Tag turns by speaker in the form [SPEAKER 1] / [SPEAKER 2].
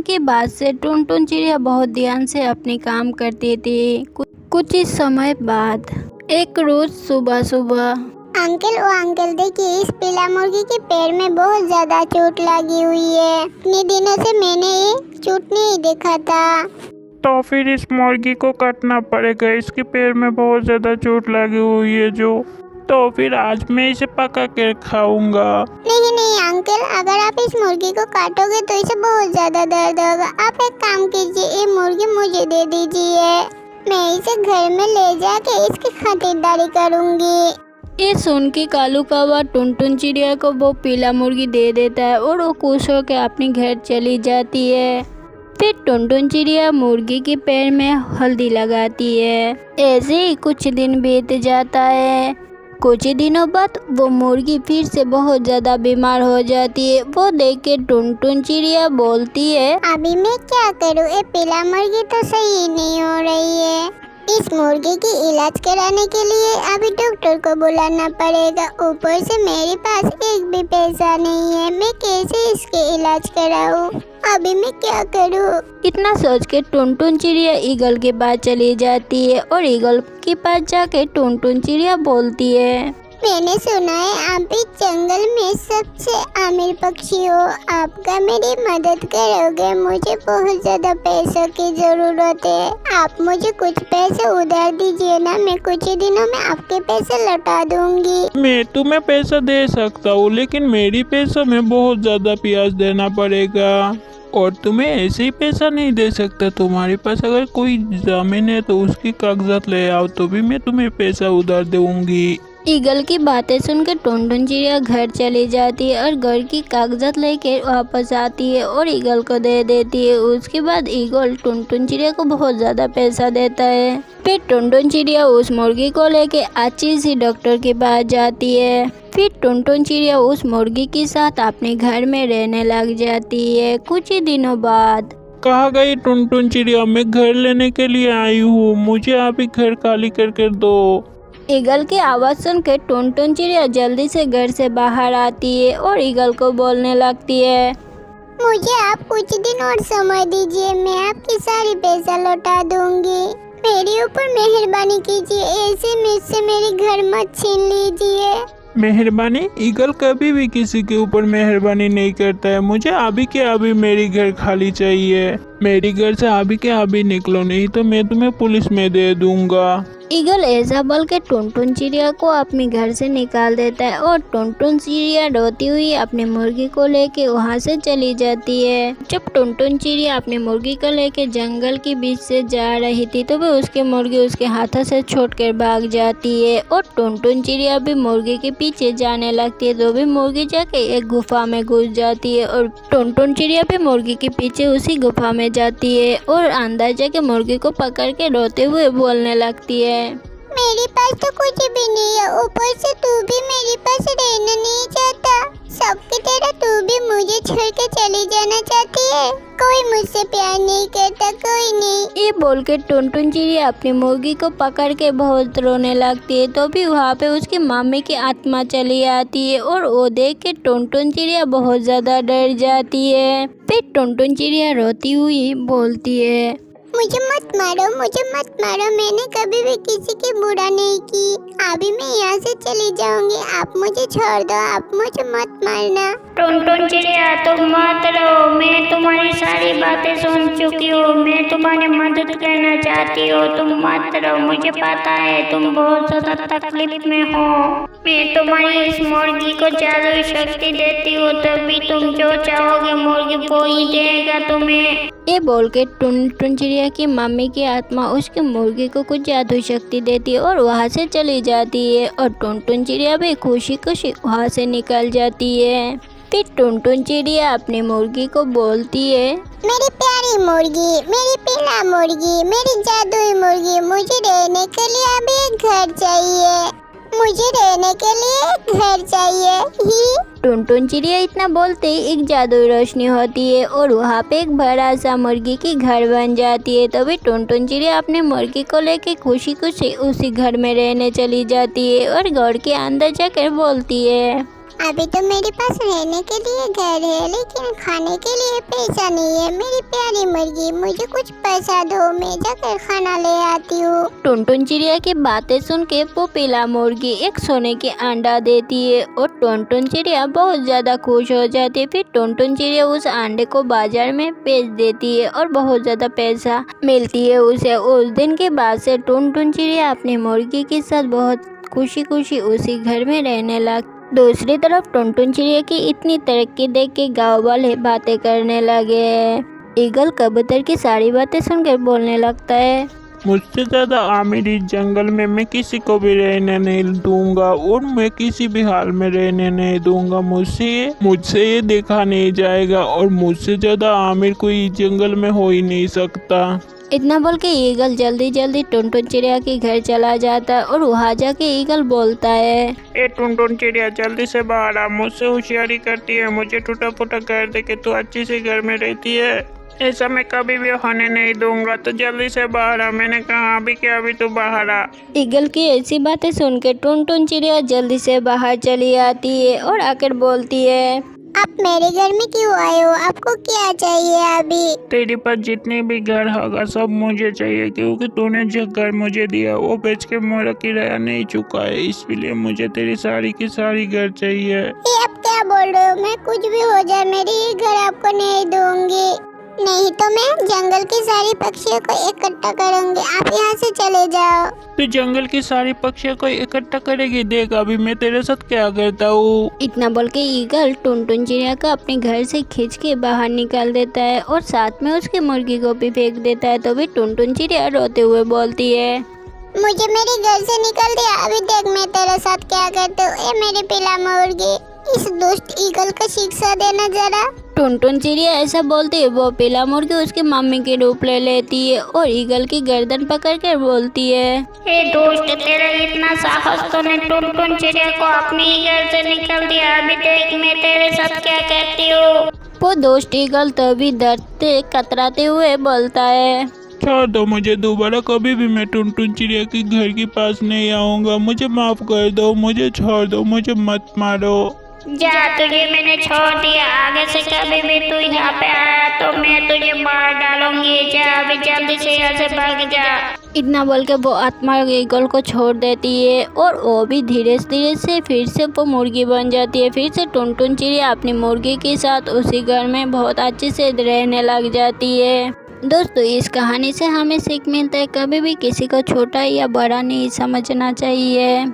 [SPEAKER 1] के बाद से टुनटुन चिड़िया बहुत ध्यान से अपने काम करती थी। कुछ ही समय बाद एक रोज सुबह सुबह
[SPEAKER 2] अंकल देखिए, इस पीला मुर्गी के पैर में बहुत ज्यादा चोट लगी हुई है। इतने दिनों से मैंने ये चोट नहीं देखा था।
[SPEAKER 3] तो फिर इस मुर्गी को काटना पड़ेगा, इसके पैर में बहुत ज़्यादा चोट लगी हुई है जो। तो फिर आज मैं इसे पका कर खाऊंगा।
[SPEAKER 2] नहीं अंकल, अगर आप इस मुर्गी को काटोगे तो इसे बहुत ज्यादा दर्द होगा। आप एक काम कीजिए, ये मुर्गी मुझे दे दीजिए, मैं इसे घर में ले जाके इसकी खातिरदारी करूंगी।
[SPEAKER 1] ये सुन के कालू कौवा टुनटुन चिड़िया को वो पीला मुर्गी दे देता है और वो खुश होकर अपने घर चली जाती है। फिर टुनटुन चिड़िया मुर्गी के पैर में हल्दी लगाती है। ऐसे ही कुछ दिन बीत जाता है। कुछ ही दिनों बाद वो मुर्गी फिर से बहुत ज़्यादा बीमार हो जाती है। वो देख के टुनटुन चिड़िया बोलती है,
[SPEAKER 2] अभी मैं क्या करूँ, ये पीला मुर्गी तो सही नहीं हो रही है। इस मुर्गी की इलाज कराने के लिए अभी डॉक्टर को बुलाना पड़ेगा। ऊपर से मेरे पास एक भी पैसा नहीं है, मैं कैसे इसके इलाज कराऊँ? अभी मैं क्या करूँ?
[SPEAKER 1] इतना सोच के टुनटुन चिड़िया ईगल के पास चली जाती है और ईगल के पास जाके टुनटुन चिड़िया बोलती है,
[SPEAKER 2] मैंने सुना है आप इस जंगल में सबसे अमीर पक्षी हो, आपका मेरी मदद करोगे? मुझे बहुत ज्यादा पैसों की जरूरत है, आप मुझे कुछ पैसे उधार दीजिए ना, मैं कुछ ही दिनों में आपके पैसे लौटा दूंगी।
[SPEAKER 3] मैं तुम्हें पैसा दे सकता हूँ, लेकिन मेरी पैसों में बहुत ज़्यादा ब्याज देना पड़ेगा और तुम्हें ऐसे ही पैसा नहीं दे सकता। तुम्हारे पास अगर कोई जमीन है तो उसकी कागजात ले आओ, तो भी मैं तुम्हें पैसा उधार दूंगी।
[SPEAKER 1] ईगल की बातें सुनकर टुनटुन चिड़िया घर चली जाती है और घर की कागजात लेकर वापस आती है और ईगल को दे देती है। उसके बाद ईगल टुनटुन चिड़िया को बहुत ज़्यादा पैसा देता है। फिर टुनटुन चिड़िया उस मुर्गी को लेके अच्छी सी डॉक्टर के पास जाती है। फिर टुनटुन चिड़िया उस मुर्गी के साथ अपने घर में रहने लग जाती है। कुछ ही दिनों बाद,
[SPEAKER 3] कहाँ गई टुनटुन चिड़िया? मैं घर लेने के लिए आई हूँ, मुझे अभी घर खाली कर दो।
[SPEAKER 1] ईगल की आवाज़ सुनकर टुनटुन चिड़िया जल्दी से घर से बाहर आती है और ईगल को बोलने लगती है,
[SPEAKER 2] मुझे आप कुछ दिन और समय दीजिए, मैं आपकी सारी पैसा लौटा दूंगी। मेरे ऊपर मेहरबानी कीजिए, ऐसे मुझसे मेरे घर मत छीन लीजिए।
[SPEAKER 3] मेहरबानी? ईगल कभी भी किसी के ऊपर मेहरबानी नहीं करता है। मुझे अभी के अभी मेरी घर खाली चाहिए। मेरी घर से अभी के अभी निकलो, नहीं तो मैं तुम्हें पुलिस में दे दूंगा।
[SPEAKER 1] ईगल ऐसा बोल के टुनटुन चिड़िया को अपने घर से निकाल देता है और टुनटुन चिड़िया रोती हुई अपनी मुर्गी को लेके वहाँ से चली जाती है। जब टुनटुन चिड़िया अपनी मुर्गी को लेके जंगल के बीच से जा रही थी तो वह उसकी मुर्गी उसके हाथों से छोड़कर भाग जाती है और टुनटुन चिड़िया भी मुर्गी के पीछे जाने लगती है। तो भी मुर्गी जाके एक गुफा में घुस जाती है और टुनटुन चिड़िया भी मुर्गी के पीछे उसी गुफा में जाती है और अंदर जाके मुर्गी को पकड़ के रोते हुए बोलने लगती है,
[SPEAKER 2] मेरे पास तो कुछ भी नहीं है, ऊपर से तू भी मेरे पास रहना नहीं चाहता। सबकी तरह तू भी मुझे छोड़ के चली जाना चाहती है। कोई मुझसे प्यार नहीं करता, कोई नहीं।
[SPEAKER 1] ये बोल के टुनटुन चिड़िया अपनी मुर्गी को पकड़ के बहुत रोने लगती है। तो भी वहाँ पे उसकी मम्मी की आत्मा चली आती है और वो देख के टुनटुन चिड़िया बहुत ज़्यादा डर जाती है। फिर टुनटुन चिड़िया रोती हुई बोलती है,
[SPEAKER 2] मुझे मत मारो, मैंने कभी भी किसी की बुरा नहीं की। अभी मैं यहाँ से चली जाऊंगी, आप मुझे छोड़ दो, आप मुझे मत मारना।
[SPEAKER 4] टुनटुन चिड़िया तुम मत रहो, मैं तुम्हारी सारी बातें सुन चुकी हूँ, मैं तुम्हारी मदद करना चाहती हूँ, तुम मत रहो। मुझे पता है तुम बहुत ज्यादा तकलीफ में हो, मैं तुम्हारी इस मुर्गी को जादुई शक्ति देती हूँ, तभी तुम जो चाहोगे मुर्गी वो ही देगा तुम्हें।
[SPEAKER 1] ये बोल के टुनटुन चिड़िया की मम्मी की आत्मा उसकी मुर्गी को कुछ जादुई शक्ति देती है और वहाँ से चली जाती है और टुनटुन चिड़िया भी खुशी खुशी वहाँ से निकल जाती है। फिर टुनटुन चिड़िया अपनी मुर्गी को बोलती है,
[SPEAKER 2] मेरी प्यारी मुर्गी, मेरी पीला मुर्गी, मेरी जादुई मुर्गी, मुझे रहने के लिए अभी एक घर चाहिए, मुझे रहने के लिए घर चाहिए ही।
[SPEAKER 1] टुनटुन चिड़िया इतना बोलते ही एक जादुई रोशनी होती है और वहाँ पे एक बड़ा सा मुर्गी की घर बन जाती है। तभी टुनटुन चिड़िया अपने मुर्गी को लेके खुशी खुशी उसी घर में रहने चली जाती है और घर के अंदर जाकर बोलती है,
[SPEAKER 2] अभी तो मेरे पास रहने के लिए घर है, लेकिन खाने के लिए पैसा नहीं है। मेरी प्यारी मुर्गी, मुझे कुछ पैसा दो, मैं जाकर खाना ले आती हूँ।
[SPEAKER 1] टुनटुन चिड़िया की बातें सुन के वो पीला मुर्गी एक सोने के अंडा देती है और टुनटुन चिड़िया बहुत ज्यादा खुश हो जाती है। फिर टुनटुन चिड़िया उस अंडे को बाजार में बेच देती है और बहुत ज्यादा पैसा मिलती है उसे। उस दिन के बाद से टुनटुन चिड़िया अपनी मुर्गी के साथ बहुत खुशी खुशी उसी घर में रहने लगी। दूसरी तरफ टुनटुन चिड़िया की इतनी तरक्की देख के गाँव वाले बातें करने लगे। ईगल कबूतर की सारी बातें सुनकर बोलने लगता है,
[SPEAKER 3] मुझसे ज़्यादा आमिर इस जंगल में मैं किसी को भी रहने नहीं दूंगा और मैं किसी भी हाल में रहने नहीं दूंगा। मुझसे ये देखा नहीं जाएगा और मुझसे ज़्यादा आमिर कोई इस जंगल में हो ही नहीं सकता।
[SPEAKER 1] इतना बोल के ईगल जल्दी जल्दी टुनटुन चिड़िया के घर चला जाता है और वहाँ जाके ईगल बोलता है,
[SPEAKER 3] ए टुनटुन चिड़िया, जल्दी से बाहर आ। मुझसे होशियारी करती है, मुझे टूटा फूटा कर दे के तू अच्छी से घर में रहती है। ऐसा मैं कभी भी होने नहीं दूंगा, तो जल्दी से बाहर आ। मैंने कहा अभी क्या, अभी तू बाहर आ।
[SPEAKER 1] ईगल की ऐसी बातें सुन के टुनटुन चिड़िया जल्दी से बाहर चली आती है और आकर बोलती है,
[SPEAKER 2] आप मेरे घर में क्यों आए हो? आपको क्या चाहिए अभी?
[SPEAKER 3] तेरे पास जितने भी घर होगा सब मुझे चाहिए, क्योंकि तूने जो घर मुझे दिया वो बेच के मेरा किराया नहीं चुका है, इसलिए मुझे तेरी सारी की सारी घर चाहिए।
[SPEAKER 2] ये आप क्या बोल रहे हो? मैं कुछ भी हो जाए मेरी ये घर आपको नहीं दूंगी, नहीं तो मैं जंगल के सारे पक्षियों को इकट्ठा करूंगी। आप यहाँ से चले जाओ।
[SPEAKER 3] तू जंगल की सारी पक्षियों को इकट्ठा करेगी? देख अभी मैं तेरे साथ क्या करता हूँ।
[SPEAKER 1] इतना बोल के ईगल टुनटुन चिड़िया को अपने घर से खींच के बाहर निकाल देता है और साथ में उसकी मुर्गी को भी फेंक देता है। तो भी टुनटुन चिड़िया रोते हुए बोलती है,
[SPEAKER 2] मुझे मेरे घर से निकल दिया, अभी देख मैं तेरे साथ क्या करती हूँ। ए मेरी पीला मुर्गी, इस दुष्ट ईगल को शिक्षा देना जरा।
[SPEAKER 1] टुनटुन चिड़िया ऐसा बोलती है वो पीला मुर्गी उसकी मम्मी के रूप ले लेती है और ईगल की गर्दन पकड़ कर बोलती है,
[SPEAKER 4] ए दोस्त, तेरा इतना साहस तूने टुनटुन चिड़िया को अपने ही घर से निकल दिया। अभी देख मैं तेरे साथ क्या करती हूँ।
[SPEAKER 1] वो दोस्त ईगल तभी डरते कतराते हुए बोलता है,
[SPEAKER 3] छोड़ दो मुझे, दोबारा कभी भी मैं टुनटुन चिड़िया के घर के पास नहीं आऊँगा। मुझे माफ कर दो, मुझे छोड़ दो, मुझे मत मारो।
[SPEAKER 4] जा, तुझे मैंने छोड़ दिया। आगे से कभी भी तू यहाँ पे आया तो मैं तुझे मार डालूंगी। जा अभी जल्दी से यहाँ से भाग जा।
[SPEAKER 1] इतना बोल के वो आत्मा ईगल को छोड़ देती है और वो भी धीरे धीरे से फिर से वो मुर्गी बन जाती है। फिर से टुनटुन चिड़िया अपनी मुर्गी के साथ उसी घर में बहुत अच्छे से रहने लग जाती है। दोस्तों, इस कहानी से हमें सीख मिलता है कभी भी किसी को छोटा या बड़ा नहीं समझना चाहिए।